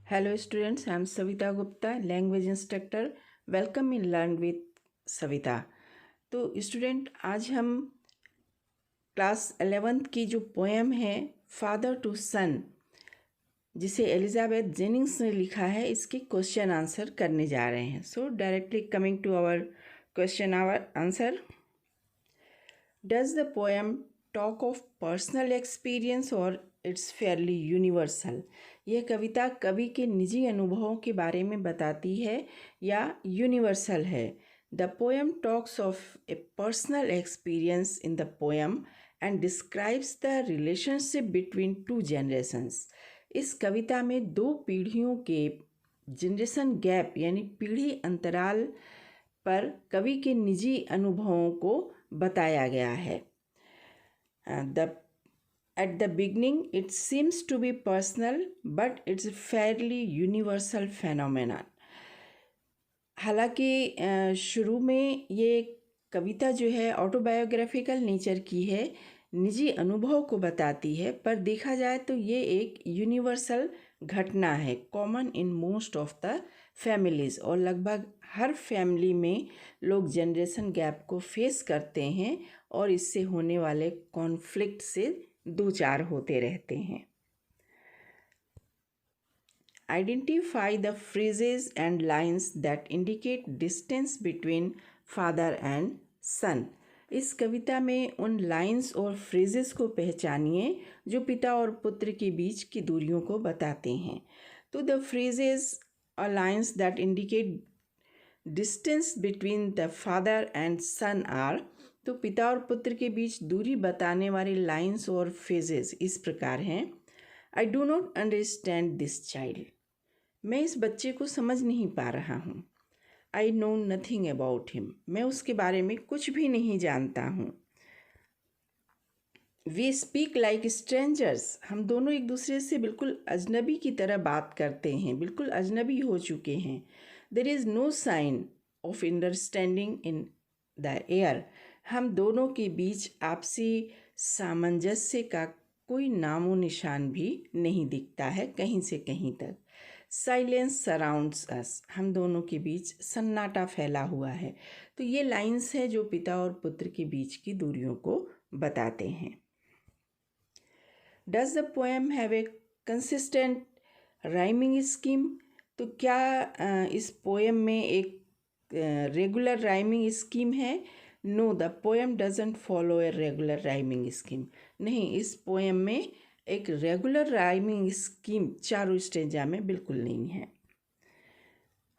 Hello students, I am Savita Gupta, language instructor. Welcome in Learn with Savita. तो student आज हम class 11th की जो poem है फादर टू सन, जिसे एलिजाबेथ जेनिंग्स ने लिखा है, इसके क्वेश्चन आंसर करने जा रहे हैं. So directly coming to our question answer. Does the poem talk of personal experience or it's fairly universal? यह कविता कवि के निजी अनुभवों के बारे में बताती है या यूनिवर्सल है? The poem talks of A personal experience in the poem and describes the relationship between two generations. इस कविता में दो पीढ़ियों के जनरेशन गैप यानी पीढ़ी अंतराल पर कवि के निजी अनुभवों को बताया गया है. At the beginning, it seems to be personal, but it's a fairly universal phenomenon. हालांकि शुरू में ये कविता जो है ऑटोबायोग्राफिकल नेचर की है, निजी अनुभव को बताती है, पर देखा जाए तो ये एक यूनिवर्सल घटना है, common in most of the families, और लगभग हर फैमिली में लोग जनरेशन गैप को फेस करते हैं और इससे होने वाले कॉन्फ्लिक्ट से दो चार होते रहते हैं. Identify the phrases and lines that indicate distance between father and son. इस कविता में उन लाइन्स और फ्रेजेस को पहचानिए जो पिता और पुत्र के बीच की दूरियों को बताते हैं. तो द फ्रेजेस और lines that indicate distance between the father and son are, तो पिता और पुत्र के बीच दूरी बताने वाली लाइन्स और फेजेस इस प्रकार हैं. I do not understand this child. मैं इस बच्चे को समझ नहीं पा रहा हूँ. I know nothing about him. मैं उसके बारे में कुछ भी नहीं जानता हूँ. We speak like strangers. हम दोनों एक दूसरे से बिल्कुल अजनबी की तरह बात करते हैं, बिल्कुल अजनबी हो चुके हैं. There is no sign of understanding in the air. हम दोनों के बीच आपसी सामंजस्य का कोई नामो निशान भी नहीं दिखता है कहीं से कहीं तक. साइलेंस सराउंड्स अस. हम दोनों के बीच सन्नाटा फैला हुआ है. तो ये लाइन्स है जो पिता और पुत्र के बीच की दूरियों को बताते हैं. Does the poem have a consistent rhyming scheme? तो क्या इस पोएम में एक रेगुलर राइमिंग स्कीम है? No, the poem doesn't follow a regular rhyming scheme. नहीं, इस पोएम में एक रेगुलर राइमिंग स्कीम चारों स्टेंजा में बिल्कुल नहीं है.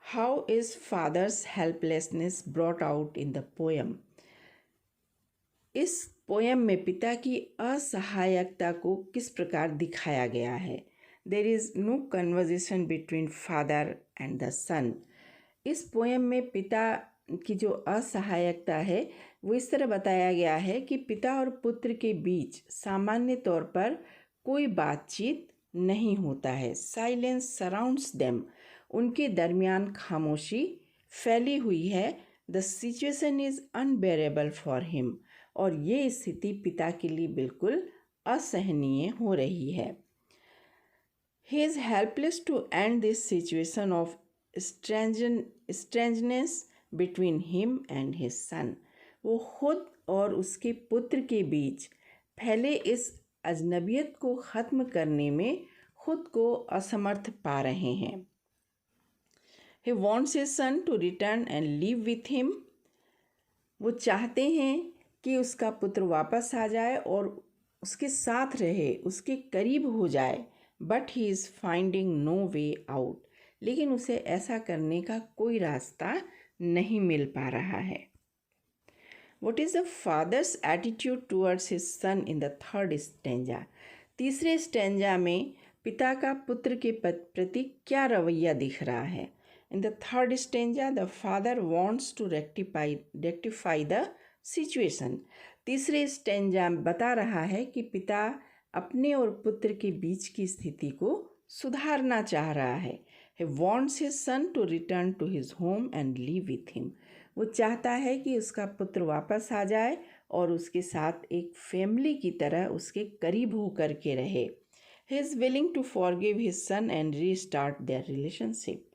How is father's helplessness brought out in the poem? इस पोएम में पिता की असहायकता को किस प्रकार दिखाया गया है? There is no conversation between father and the son. इस पोएम में पिता की जो असहायकता है वो इस तरह बताया गया है कि पिता और पुत्र के बीच सामान्य तौर पर कोई बातचीत नहीं होता है. Silence surrounds them. उनके दरमियान खामोशी फैली हुई है. The situation is unbearable for him. और ये स्थिति पिता के लिए बिल्कुल असहनीय हो रही है. He is helpless to end this situation of strangeness between him and his son. वो खुद और उसके पुत्र के बीच फैले इस अजनबियत को ख़त्म करने में खुद को असमर्थ पा रहे हैं. He wants his son to return and live with him. वो चाहते हैं कि उसका पुत्र वापस आ जाए और उसके साथ रहे, उसके करीब हो जाए. But he is finding no way out. लेकिन उसे ऐसा करने का कोई रास्ता नहीं मिल पा रहा है. What is the father's attitude towards his son in the third stanza? तीसरे स्टेंजा में पिता का पुत्र के प्रति क्या रवैया दिख रहा है? In the third stanza, the father wants to rectify the situation. तीसरे स्टेंजा बता रहा है कि पिता अपने और पुत्र के बीच की स्थिति को सुधारना चाह रहा है. He wants his son to return to his home and live with him. वो चाहता है कि उसका पुत्र वापस आ जाए और उसके साथ एक फैमिली की तरह उसके करीब होकर के रहे. He is willing to forgive his son and restart their relationship.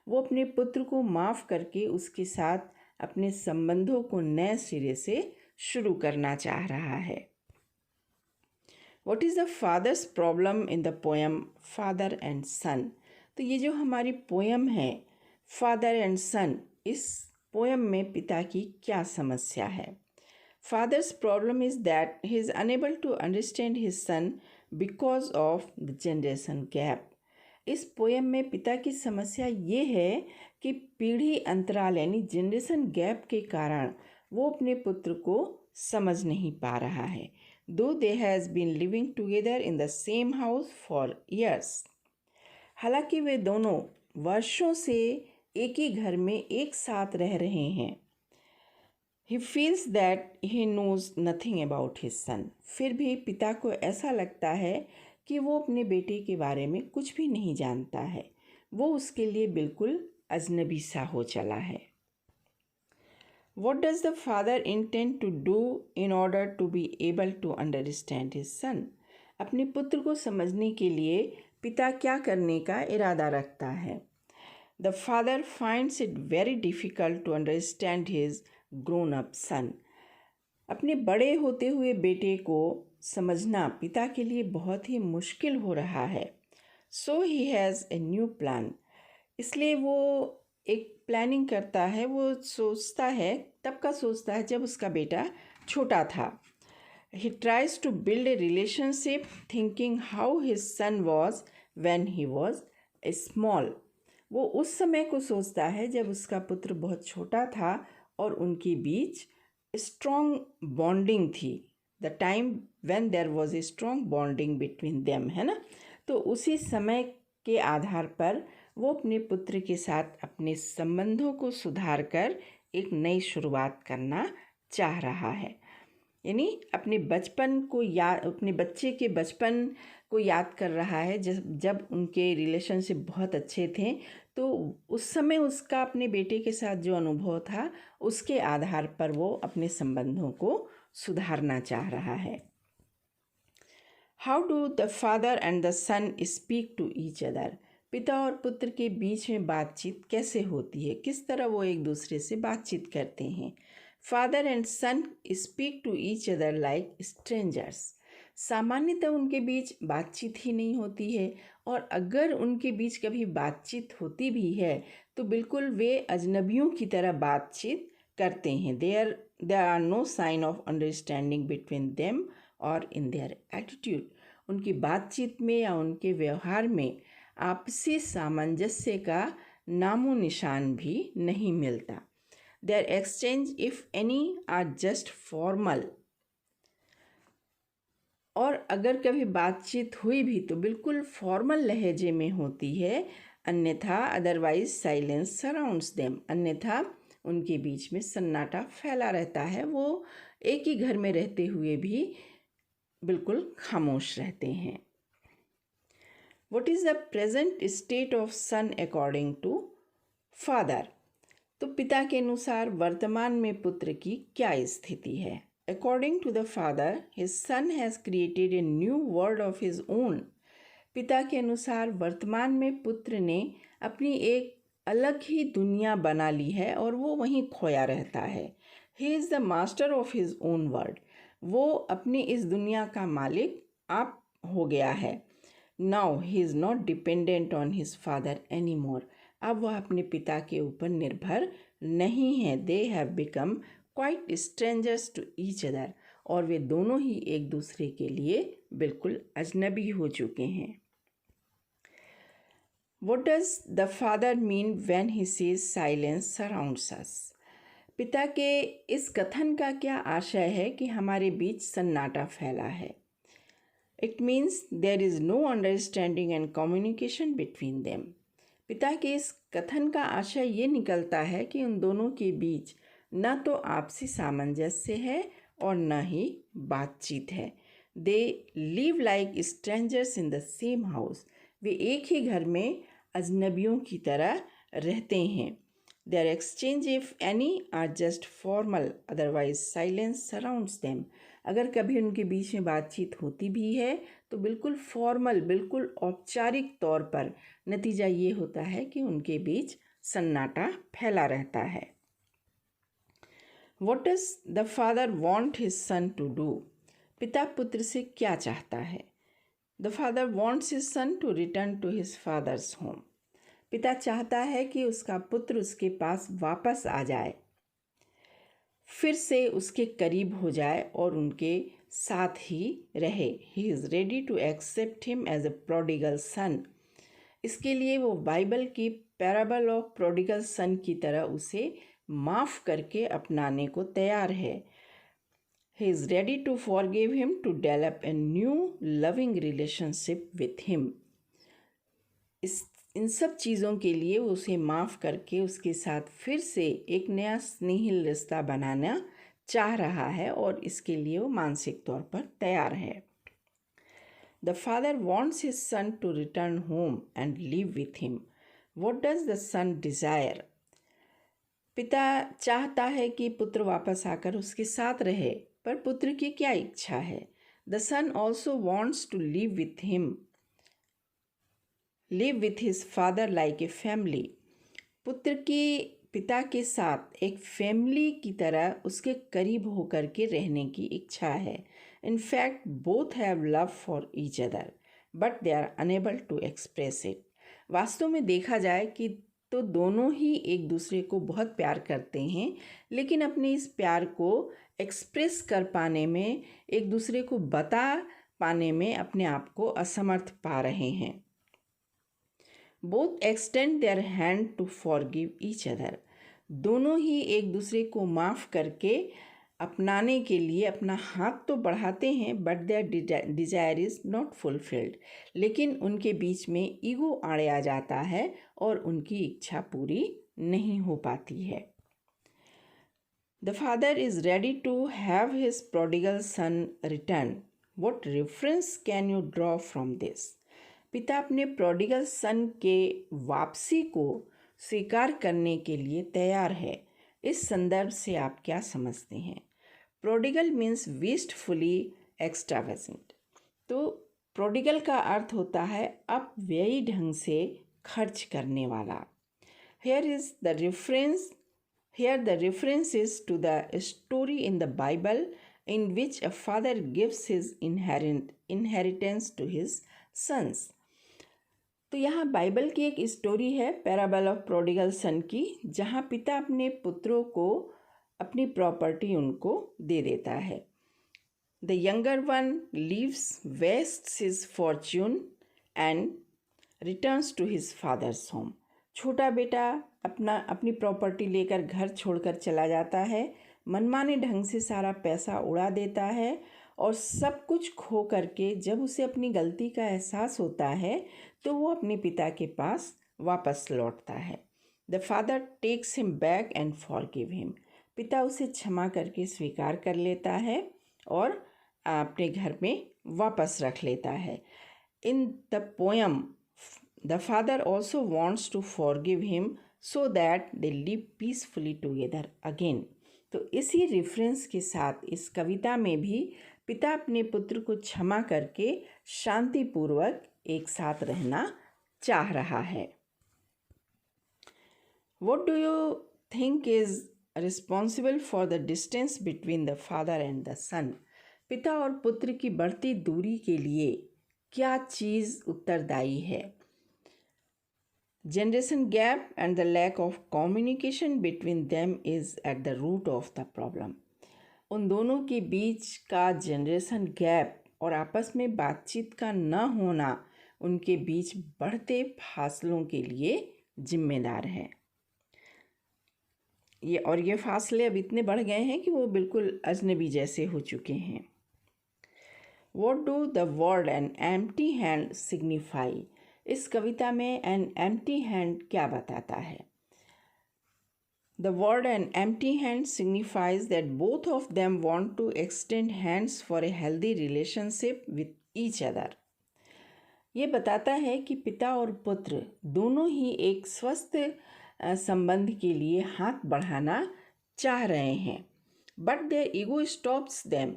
वो अपने पुत्र को माफ़ करके उसके साथ अपने संबंधों को नए सिरे से शुरू करना चाह रहा है। What is the father's problem in the poem Father and Son? तो ये जो हमारी पोयम है फादर एंड सन, इस पोयम में पिता की क्या समस्या है? Father's problem is that he is unable to understand his son because of the generation gap. इस पोयम में पिता की समस्या ये है कि पीढ़ी अंतराल यानी जनरेशन गैप के कारण वो अपने पुत्र को समझ नहीं पा रहा है। Though they has been living together in the same house for years. हालांकि वे दोनों वर्षों से एक ही घर में एक साथ रह रहे हैं। He feels that he knows nothing about his son. फिर भी पिता को ऐसा लगता है कि वो अपने बेटे के बारे में कुछ भी नहीं जानता है। वो उसके लिए बिल्कुल अजनबी सा हो चला है। What does the father intend to do in order to be able to understand his son? अपने पुत्र को समझने के लिए पिता क्या करने का इरादा रखता है? The father finds it very difficult to understand his grown-up son. अपने बड़े होते हुए बेटे को समझना पिता के लिए बहुत ही मुश्किल हो रहा है। So he has a new plan. इसलिए वो एक प्लानिंग करता है। वो सोचता है, तब का सोचता है जब उसका बेटा छोटा था। He tries to build a relationship thinking how his son was when he was small. वो उस समय को सोचता है जब उसका पुत्र बहुत छोटा था और उनके बीच स्ट्रॉन्ग बॉन्डिंग थी। The time when there was a strong bonding between them, है ना। तो उसी समय के आधार पर वो अपने पुत्र के साथ अपने संबंधों को सुधार कर एक नई शुरुआत करना चाह रहा है। यानी अपने बच्चे के बचपन को याद कर रहा है जब उनके रिलेशनशिप बहुत अच्छे थे। तो उस समय उसका अपने बेटे के साथ जो अनुभव था उसके आधार पर वो अपने संबंधों को सुधारना चाह रहा है। How do the father and the son speak to each other? पिता और पुत्र के बीच में बातचीत कैसे होती है, किस तरह वो एक दूसरे से बातचीत करते हैं? Father and son speak to each other like strangers. सामान्यतः उनके बीच बातचीत ही नहीं होती है, और अगर उनके बीच कभी बातचीत होती भी है तो बिल्कुल वे अजनबियों की तरह बातचीत करते हैं। There are no sign of understanding between them और इन देयर एटीट्यूड। उनकी बातचीत में या उनके व्यवहार में आपसी सामंजस्य का नामो निशान भी नहीं मिलता। Their exchange if any are just formal. और अगर कभी बातचीत हुई भी तो बिल्कुल फॉर्मल लहजे में होती है, अन्यथा अदरवाइज साइलेंस सराउंड्स देम। अन्यथा उनके बीच में सन्नाटा फैला रहता है। वो एक ही घर में रहते हुए भी बिल्कुल खामोश रहते हैं। What is the present state of son according to father? तो पिता के अनुसार वर्तमान में पुत्र की क्या स्थिति है? According to the father, his son has created a new world of his own. पिता के अनुसार वर्तमान में पुत्र ने अपनी एक अलग ही दुनिया बना ली है और वो वहीं खोया रहता है। He is the master of his own world. वो अपनी इस दुनिया का मालिक आप हो गया है। Now he is not dependent on his father anymore. अब वह अपने पिता के ऊपर निर्भर नहीं है। They have become quite strangers to each other. और वे दोनों ही एक दूसरे के लिए बिल्कुल अजनबी हो चुके हैं। What does the father mean when he says silence surrounds us? पिता के इस कथन का क्या आशय है कि हमारे बीच सन्नाटा फैला है? It means there is no understanding and communication between them. पिता के इस कथन का आशय ये निकलता है कि उन दोनों के बीच न तो आपसी सामंजस्य है और न ही बातचीत है। They live like strangers in the same house. वे एक ही घर में अजनबियों की तरह रहते हैं। Their exchange, if any, are just formal, otherwise silence surrounds them. अगर कभी उनके बीच में बातचीत होती भी है तो बिल्कुल फॉर्मल, बिल्कुल औपचारिक तौर पर। नतीजा ये होता है कि उनके बीच सन्नाटा फैला रहता है। What does the father want his son to do? पिता पुत्र से क्या चाहता है? The father wants his son to return to his father's home. पिता चाहता है कि उसका पुत्र उसके पास वापस आ जाए, फिर से उसके करीब हो जाए और उनके साथ ही रहे। He is ready to accept him as a prodigal son. इसके लिए वो बाइबल की पैराबल ऑफ प्रोडिगल सन की तरह उसे माफ़ करके अपनाने को तैयार है। He is ready to forgive him, to develop a new loving relationship with him. इन सब चीज़ों के लिए उसे माफ़ करके उसके साथ फिर से एक नया स्नेहिल रिश्ता बनाना चाह रहा है और इसके लिए वो मानसिक तौर पर तैयार है। The father wants his son to return home and live with him. What does the son desire? पिता चाहता है कि पुत्र वापस आकर उसके साथ रहे, पर पुत्र की क्या इच्छा है? The son also wants to live with him, live with his father like a family. पुत्र की पिता के साथ एक फैमिली की तरह उसके करीब होकर के रहने की इच्छा है। In fact, both have love for each other, but they are unable to express it. वास्तव में देखा जाए कि तो दोनों ही एक दूसरे को बहुत प्यार करते हैं, लेकिन अपने इस प्यार को एक्सप्रेस कर पाने में, एक दूसरे को बता पाने में अपने आप को असमर्थ पा रहे हैं। Both extend their hand to forgive each other. दोनों ही एक दूसरे को माफ़ करके अपनाने के लिए अपना हाथ तो बढ़ाते हैं, but their desire is not fulfilled. लेकिन उनके बीच में ईगो आड़े आ जाता है और उनकी इच्छा पूरी नहीं हो पाती है। The father is ready to have his prodigal son return. What reference can you draw from this? पिता अपने प्रोडिगल सन के वापसी को स्वीकार करने के लिए तैयार है। इस संदर्भ से आप क्या समझते हैं? Prodigal means wastefully extravagant. तो प्रोडिगल का अर्थ होता है अपव्ययी ढंग से खर्च करने वाला। Here the reference is to the story in the Bible in which a father gives his inheritance to his sons. तो यहाँ बाइबल की एक स्टोरी है, पैराबल ऑफ प्रोडिगल सन की, जहाँ पिता अपने पुत्रों को अपनी प्रॉपर्टी उनको दे देता है। The younger one leaves, wastes his fortune and returns to his father's home. छोटा बेटा अपनी प्रॉपर्टी लेकर घर छोड़कर चला जाता है, मनमाने ढंग से सारा पैसा उड़ा देता है और सब कुछ खो करके जब उसे अपनी गलती का एहसास होता है तो वो अपने पिता के पास वापस लौटता है। The father takes him back and forgive him. पिता उसे क्षमा करके स्वीकार कर लेता है और अपने घर में वापस रख लेता है। In the poem the father also wants to forgive him so that they live peacefully together again. तो इसी रेफरेंस के साथ इस कविता में भी पिता अपने पुत्र को क्षमा करके शांतिपूर्वक एक साथ रहना चाह रहा है। What do you think is responsible for the distance between the father and the son? पिता और पुत्र की बढ़ती दूरी के लिए क्या चीज़ उत्तरदायी है? Generation gap and the lack of communication between them is at the root of the problem. उन दोनों के बीच का जनरेशन गैप और आपस में बातचीत का न होना उनके बीच बढ़ते फासलों के लिए जिम्मेदार है। ये फासले अब इतने बढ़ गए हैं कि वो बिल्कुल अजनबी जैसे हो चुके हैं। What do the word an empty hand signify? इस कविता में an empty hand क्या बताता है? The word an empty hand signifies that both of them want to extend hands for a healthy relationship with each other. ये बताता है कि पिता और पुत्र दोनों ही एक स्वस्थ संबंध के लिए हाथ बढ़ाना चाह रहे हैं, but their ego stops them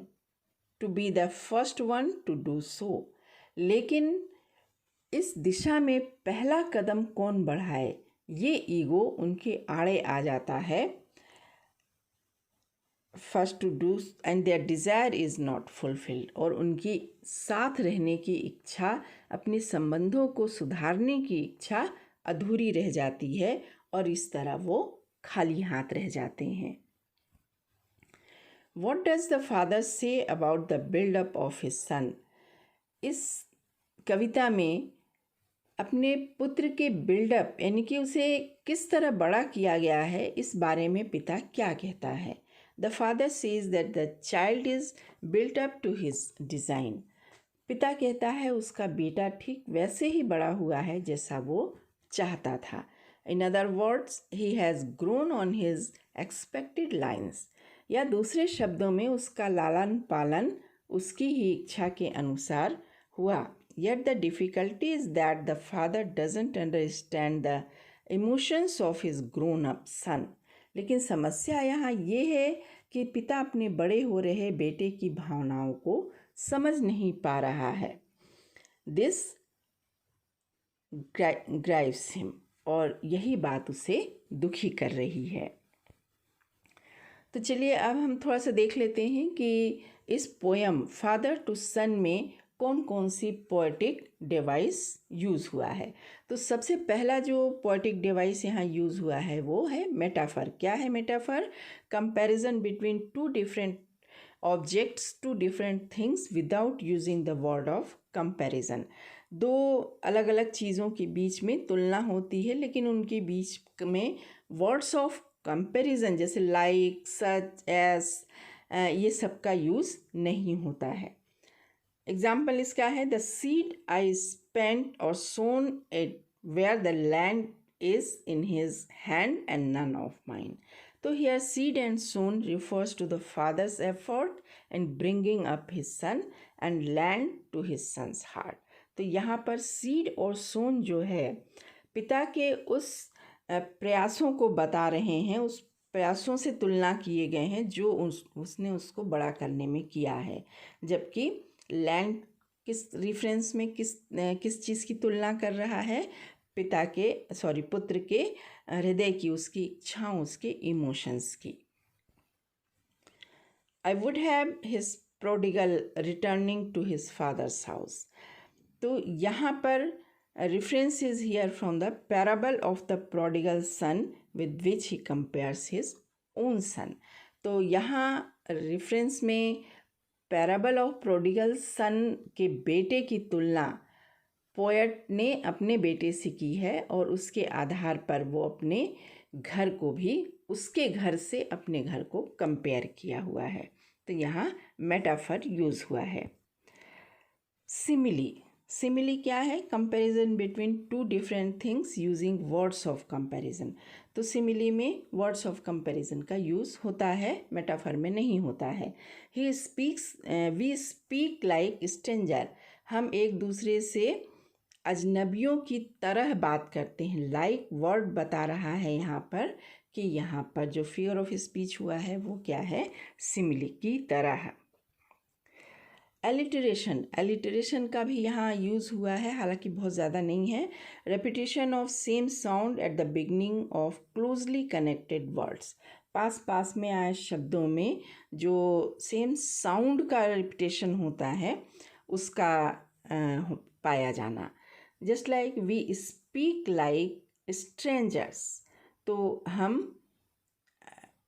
to be the first one to do so. लेकिन इस दिशा में पहला कदम कौन बढ़ाए, ये ईगो उनके आड़े आ जाता है. First to do and their desire is not fulfilled. और उनकी साथ रहने की इच्छा, अपने संबंधों को सुधारने की इच्छा अधूरी रह जाती है और इस तरह वो खाली हाथ रह जाते हैं. What does the father say about the build-up of his son? इस कविता में अपने पुत्र के बिल्डअप यानी कि उसे किस तरह बड़ा किया गया है, इस बारे में पिता क्या कहता है. The father says that the child is built up to his design. पिता कहता है उसका बेटा ठीक वैसे ही बड़ा हुआ है जैसा वो चाहता था. In other words, he has grown on his expected lines. या दूसरे शब्दों में उसका लालन पालन उसकी ही इच्छा के अनुसार हुआ. Yet the difficulty is that the father doesn't understand the emotions of his grown-up son. लेकिन समस्या यहाँ ये है कि पिता अपने बड़े हो रहे बेटे की भावनाओं को समझ नहीं पा रहा है. This grieves him. और यही बात उसे दुखी कर रही है. तो चलिए अब हम थोड़ा सा देख लेते हैं कि इस पोयम फादर टू सन में कौन कौन सी पोएटिक डिवाइस यूज़ हुआ है. तो सबसे पहला जो पोएटिक डिवाइस यहाँ यूज़ हुआ है वो है मेटाफर. क्या है metaphor? Comparison between two different objects, two different things without using the word of comparison. दो अलग अलग चीज़ों के बीच में तुलना होती है लेकिन उनके बीच में वर्ड्स ऑफ कंपैरिजन जैसे लाइक, सच, एस, ये सब का यूज़ नहीं होता है. एग्जाम्पल इसका है, द सीड आई स्पेंट और sown it where the land is in his hand and none of mine. तो here seed and sown refers to the father's effort and bringing up his son and land to his son's heart. तो यहाँ पर seed और सोन जो है पिता के उस प्रयासों को बता रहे हैं, उस प्रयासों से तुलना किए गए हैं जो उसने उसको बड़ा करने में किया है. जबकि लैंड किस रिफरेंस में किस चीज़ की तुलना कर रहा है? पुत्र के हृदय की, उसकी इच्छाओं, उसके इमोशंस की. I would have his prodigal returning to his father's house. तो यहाँ पर reference is here from the parable of the prodigal son with which he compares his own son. तो यहाँ reference में पैराबल ऑफ प्रोडिगल सन के बेटे की तुलना पोएट ने अपने बेटे से की है और उसके आधार पर वो अपने घर को भी उसके घर से अपने घर को कंपेयर किया हुआ है. तो यहाँ मेटाफर यूज़ हुआ है. सिमिली क्या है? Comparison between two different things using words of comparison. तो सिमिली में वर्ड्स ऑफ कंपैरिजन का यूज़ होता है, मेटाफर में नहीं होता है. We speak like stranger. हम एक दूसरे से अजनबियों की तरह बात करते हैं. लाइक वर्ड बता रहा है यहाँ पर कि यहाँ पर जो फिगर ऑफ स्पीच हुआ है वो क्या है? सिमिली की तरह. एलिटरेशन का भी यहाँ यूज़ हुआ है, हालांकि बहुत ज़्यादा नहीं है. Repetition of same sound at the beginning of closely connected words. पास में आए शब्दों में जो सेम साउंड का रिपीटेशन होता है उसका पाया जाना. Just like we speak like strangers. तो हम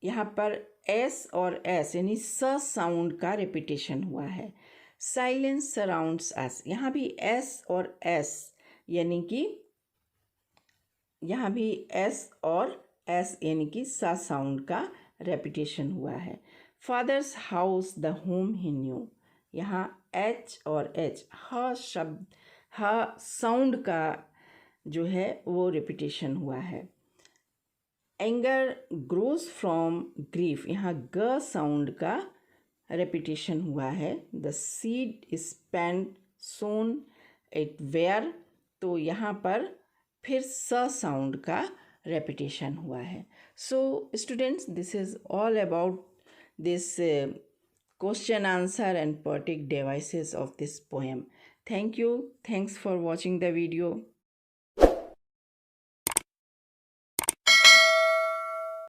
यहाँ पर एस और एस यानी स साउंड का रिपीटेशन हुआ है. साइलेंस सराउंड्स अस. यहाँ भी एस और एस यानी कि यहाँ भी एस और एस यानी कि सा साउंड का रेपिटेशन हुआ है. Fathers house the home he new. यहाँ एच और एच ह शब्द ह साउंड का जो है वो रेपिटेशन हुआ है. Anger grows from grief. यहाँ ग साउंड का रेपिटेशन हुआ है. The seed spent sown it where. तो यहाँ पर फिर स साउंड का रेपिटेशन हुआ है. So students, this is all about this question answer and poetic devices of this poem. Thank you. Thanks for watching the video.